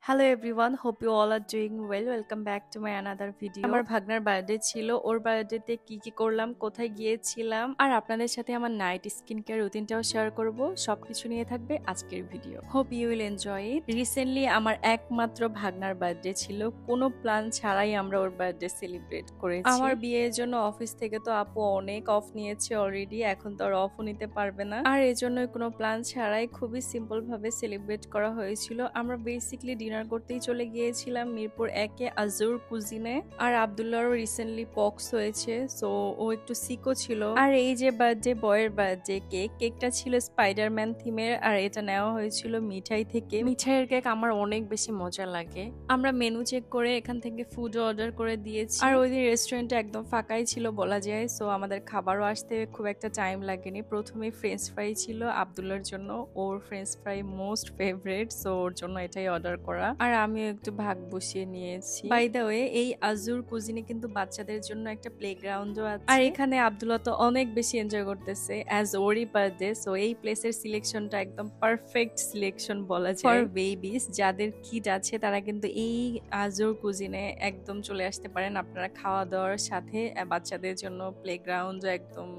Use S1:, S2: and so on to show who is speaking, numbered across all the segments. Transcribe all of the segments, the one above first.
S1: Hello everyone, hope you all are doing well. Welcome back to my another video. আমার ভাগনার birthday ছিল। ওর বার্থডেতে কি করলাম, কোথায় গিয়েছিলাম, আর আপনাদের সাথে আমার নাইট স্কিন কেয়ার রুটিনটাও শেয়ার করব। সবকিছু নিয়ে থাকবে আজকের ভিডিও। Hope you will enjoy it. Recently আমার একমাত্র ভাগনার বার্থডে ছিল। কোনো প্ল্যান ছাড়াই আমরা ওর বার্থডে সেলিব্রেট করেছি। আমার বিয়ের জন্য অফিস থেকে তো আপু অনেক অফ নিয়েছে অলরেডি, এখন তো আর অফও নিতে পারবে না। আর এই জন্যই কোনো প্ল্যান ছাড়াই খুবই সিম্পল ভাবে সেলিব্রেট করা হয়েছিল। আমরা বেসিকলি ডিনার করতেই চলে গিয়েছিলাম মিরপুর 1-এ আজুর কুজিনে। আর আব্দুল্লাহরও রিসেন্টলি পক্স হয়েছে, সো ও একটু সিকও ছিল। আর এই যে বার্থডে বয়ের বার্থডে কেকটা ছিল স্পাইডারম্যান থিমের, আর এটা নেওয়া হয়েছিল মিঠাই থেকে। মিঠাইয়ের কেক আমার অনেক বেশি মজা লাগে। আমরা মেনু চেক করে এখান থেকে ফুড অর্ডার করে দিয়েছি। আর ওই দিন রেস্টুরেন্টটা একদম ফাঁকাই ছিল বলা যায়, সো আমাদের খাবারও আসতে খুব একটা টাইম লাগেনি। প্রথমে ফ্রেঞ্চ ফ্রাই ছিল আব্দুল্লাহর জন্য, ওর French fry most favourite, so ওর জন্য এটাই অর্ডার করা। আর আমিও একটু ভাগ বসিয়ে নিয়েছি। বাই দ্য ওয়ে, এই আজুর কুজিনে কিন্তু বাচ্চাদের জন্য একটা প্লেগ্রাউন্ডও আছে। আর এখানে আব্দুল্লাহ তো অনেক বেশি এনজয় করতেছে অ্যাজ ওরই বার্থডে, সো এই প্লেসের সিলেকশনটা একদম পারফেক্ট সিলেকশন বলা যায় ফর বেবিস। যাদের কিড আছে তারা কিন্তু এই আজুর কুজিনে একদম চলে আসতে পারেন। আপনারা খাওয়া দাওয়ার সাথে বাচ্চাদের জন্য প্লেগ্রাউন্ডও একদম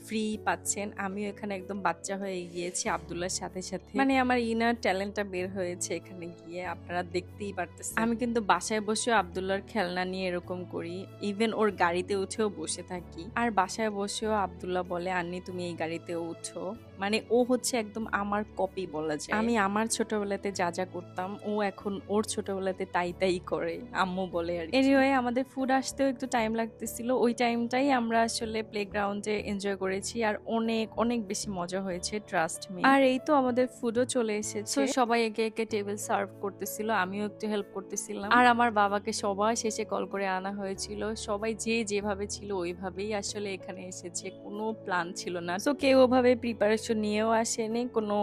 S1: ফ্রি পাচ্ছেন। আমিও এখানে একদম বাচ্চা হয়ে গিয়েছি আব্দুল্লাহর সাথে সাথে, মানে আমার ইনার ট্যালেন্টটা বের হয়েছে এখানে গিয়ে, আপনারা দেখতেই পারতেছেন। আমি কিন্তু বাসায় বসেও আব্দুল্লাহর খেলনা নিয়ে এরকম করি, ইভেন ওর গাড়িতে উঠেও বসে থাকি। আর বাসায় বসেও আব্দুল্লাহ বলে, আন্নি তুমি এই গাড়িতে উঠো। মানে ও হচ্ছে একদম আমার কপি বলা যায়। আমি আমার ছোটবেলাতে যা যা করতাম ও এখন ওর ছোটবেলাতে তাই করে, আম্মু বলে আর। এনিওয়ে, আমাদের ফুড আসতেও একটু টাইম লাগতেছিল। ওই টাইমটাই আমরা আসলে প্লেগ্রাউন্ডে এনজয় করেছি, আর অনেক অনেক বেশি মজা হয়েছে, ট্রাস্ট মি। আর এই তো আমাদের ফুডও চলে এসেছে। সবাই একে একে টেবিল সার্ভ করতেছিল, আমিও একটু হেল্প করতেছিলাম। আর আমার বাবাকে সবার শেষে কল করে আনা হয়েছিল। সবাই যে যেভাবে ছিল ওইভাবেই আসলে এখানে এসেছে, কোনো প্ল্যান ছিল না। তো কেউ ওভাবে প্রিপারেশন নিয়েও আসেনি, কোনো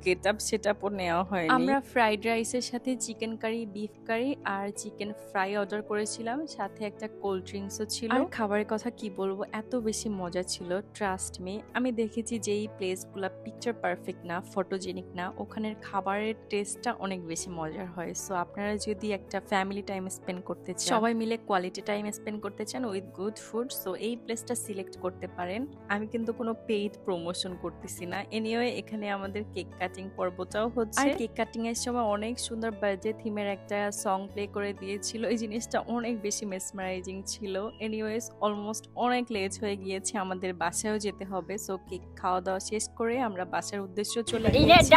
S1: গেট আপ সেট আপও নেওয়া হয়নি। আমরা ফ্রাইড রাইসের সাথে চিকেন কারি, বিফ কারি আর চিকেন ফ্রাই অর্ডার করেছিলাম, সাথে একটা কোল্ড ড্রিঙ্কসও ছিল। আর খাবারের কথা কি বলবো, এত বেশি মজা ছিল, ট্রাস্ট মি। আমি দেখেছি যে এই প্লেসগুলো পিকচার পারফেক্ট না, ফটোজেনিক না, ওখানের খাবারের টেস্টটা অনেক বেশি মজার হয়। সো আপনারা যদি একটা ফ্যামিলি টাইম স্পেন্ড করতে চান, সবাই মিলে কোয়ালিটি টাইম স্পেন্ড করতে চান উইথ গুড ফুড, সো এই প্লেসটা সিলেক্ট করতে পারেন। আমি কিন্তু কোনো পেইড প্রমোশন করতেছি না। এনিওয়ে, এখানে আমাদের কেক কাটিং পর্বটাও হচ্ছে। আর কেক কাটিং এর সময় অনেক সুন্দর বার্থডে থিমের একটা সং প্লে করে দিয়েছিল। এই জিনিসটা অনেক বেশি মেসমারাইজিং ছিল। এনিওয়েজ, অলমোস্ট অনেক লেট হয়ে গিয়েছে, আমাদের বাসায়ও যেতে হবে। সো কেক খাওয়া দাওয়া শেষ করে আমরা বাসার উদ্দেশ্য চলে গিয়েছি।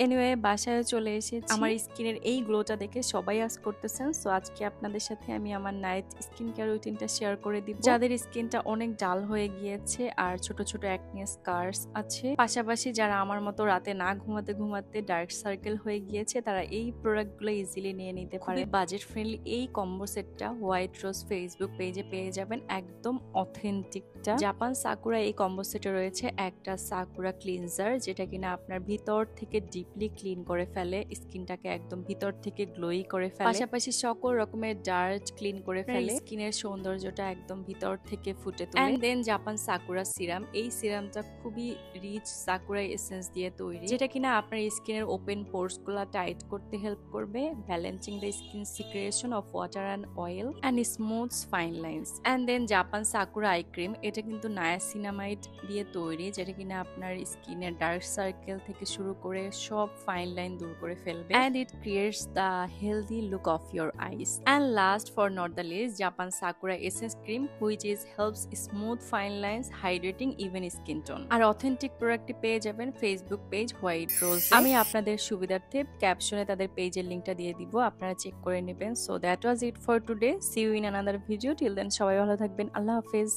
S1: এনিওয়ে, বাসায় চলে এসেছি। আমার স্কিনের এই গ্লোটা দেখে সবাই আজ করতেছেন, সো আজকে আপনাদের সাথে আমি আমার নাইট স্কিন কেয়ার রুটিনটা শেয়ার করে দিব। যাদের স্কিনটা অনেক ডাল হয়ে গিয়েছে আর ছোট ছোট অ্যাকনে স্কার্স আছে, পাশাপাশি যারা আমার মতো রাতে না ঘুমাতে ডার্ক সার্কেল হয়ে গিয়েছে, তারা এই প্রোডাক্টগুলো ইজিলি নিয়ে নিতে পারে। বাজেট ফ্রেন্ডলি এই কম্বো সেটটা হোয়াইট রোজ ফেসবুক পেজে পেয়ে যাবেন, একদম অথেন্টিকটা। জাপান সাকুরা এই কম্বো সেটে রয়েছে একটা সাকুরা ক্লিনজার, যেটা কিনা আপনার ভিতর থেকে ডিপলি ক্লিন করে ফেলে, স্কিনটাকে একদম ভিতর থেকে গ্লোই করে ফেলে, পাশাপাশি সকল রকমের ডার্ট ক্লিন করে ফেলে, স্কিনের সৌন্দর্যটা একদম ভিতর থেকে ফুটে তোলে। And then Japan sakura serum, এই সিরামটা খুবই রিচ সাকুরা এসেন্স দিয়ে তৈরি, যেটা কিনা আপনার স্কিনের ওপেন পোরস গুলা টাইট করতে হেল্প করবে, balancing the skin secretion of water and oil and smooths fine lines. And then Japan sakura eye cream, এটা কিন্তু নায়াসিনামাইড দিয়ে তৈরি, যেটা কিনা আপনার স্কিনের ডার্ক সার্কেল থেকে শুরু করে সব ফাইন লাইন দূর করে ফেলবে, and it creates the healthy look of your eyes. And last for not the least, Japan Sakura Essence Cream, which is helps smooth fine lines, hydrating even skin tone. R authentic প্রোডাক্টটি পেয়ে যাবেন Facebook page white rose. আমি আপনাদের সুবিধার্থে ক্যাপশনে তাদের পেজের লিংকটা দিয়ে দিব, আপনারা চেক করে নেবেন। So that was it for today. See you in another video. Till then সবাই ভালো থাকবেন। আল্লাহ হাফেজ।